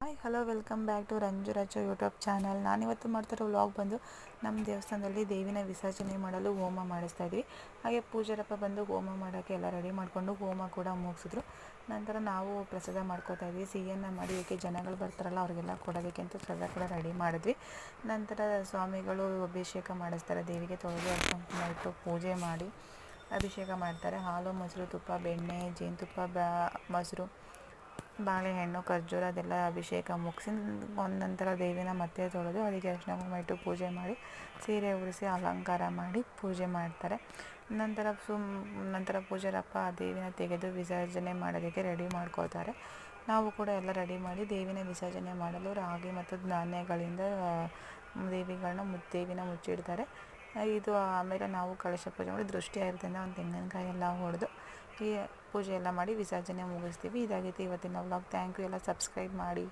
Hi hello welcome back to Ranju Racho YouTube channel. ನಾನಿವತ್ತು ಮಾಡ್ತಿರೋ vlog ಬಂದು ನಮ್ಮ ದೇವಸ್ಥಾನದಲ್ಲಿ ದೇವಿನ ವಿಸರ್ಜನೆ ಮಾಡಲು ಹೋಮ ಮಾಡಿಸ್ತಾ ಇದ್ವಿ. ಹಾಗೆ ಪೂಜಾರಪ್ಪ ಬಂದು ಹೋಮ ಮಾಡೋಕ್ಕೆ ಎಲ್ಲ ರೆಡಿ ಮಾಡಿಕೊಂಡು ಹೋಮ ಕೂಡ ಮುಗಿಸಿದ್ರು. ನಂತರ ನಾವು ಪ್ರಸಾದ ಮಾಡ್ಕೋತಾ ಇದ್ವಿ. ಸಿಹಿಯನ್ನು ಮಾಡಿ ಏಕೆ ಜನಗಳು ಬರ್ತಾರಲ್ಲ ಅವ್ರಿಗೆಲ್ಲ ಕೊಡೋದಕ್ಕೆ ಅಂತ ಪ್ರಸಾದ ಕೂಡ ರೆಡಿ ಮಾಡಿದ್ವಿ. ನಂತರ ಸ್ವಾಮಿಗಳು ಅಭಿಷೇಕ ಮಾಡಿಸ್ತಾರೆ. ದೇವಿಗೆ ತೊಳೆದು ಅರ್ಶಿನ ಕುಂಕುಮ ಇಟ್ಟು ಪೂಜೆ ಮಾಡಿ ಅಭಿಷೇಕ ಮಾಡ್ತಾರೆ. ಹಾಲು, ಮೊಸರು, ತುಪ್ಪ, ಬೆಣ್ಣೆ, ಜೇನುತುಪ್ಪ, ಮೊಸರು, ಬಾಳೆಹಣ್ಣು, ಖರ್ಜೂರ ಅದೆಲ್ಲ ಅಭಿಷೇಕ ಮುಗಿಸಿ ನಂತರ ದೇವಿನ ಮತ್ತೆ ತೊಳೆದು ಅದಕ್ಕೆ ಅರಿಶಿನ ಕುಂಕುಮ ಇಟ್ಟು ಪೂಜೆ ಮಾಡಿ ಸೀರೆ ಉಡಿಸಿ ಅಲಂಕಾರ ಮಾಡಿ ಪೂಜೆ ಮಾಡ್ತಾರೆ. ನಂತರ ಪೂಜಾರಪ್ಪ ದೇವಿನ ತೆಗೆದು ವಿಸರ್ಜನೆ ಮಾಡೋದಕ್ಕೆ ರೆಡಿ ಮಾಡ್ಕೋತಾರೆ. ನಾವು ಕೂಡ ಎಲ್ಲ ರೆಡಿ ಮಾಡಿ ದೇವಿನ ವಿಸರ್ಜನೆ ಮಾಡಲು ರಾಗಿ ಮತ್ತು ಧಾನ್ಯಗಳಿಂದ ದೇವಿನ ಮುಚ್ಚಿಡ್ತಾರೆ. ಇದು ಆಮೇಲೆ ನಾವು ಕಳಶ ಪೂಜೆ ಮಾಡಿ ದೃಷ್ಟಿ ಆಯಿರೋದ್ರಿಂದ ಒಂದು ತೆಂಗಿನಕಾಯಿ ಎಲ್ಲ ಹೊಡೆದು ಈ ಪೂಜೆ ಎಲ್ಲ ಮಾಡಿ ವಿಸರ್ಜನೆ ಮುಗಿಸ್ತೀವಿ. ಇದಾಗಿತ್ತು ಇವತ್ತಿನ ವ್ಲಾಗ್. Thank you. ಎಲ್ಲ ಸಬ್ಸ್ಕ್ರೈಬ್ ಮಾಡಿ.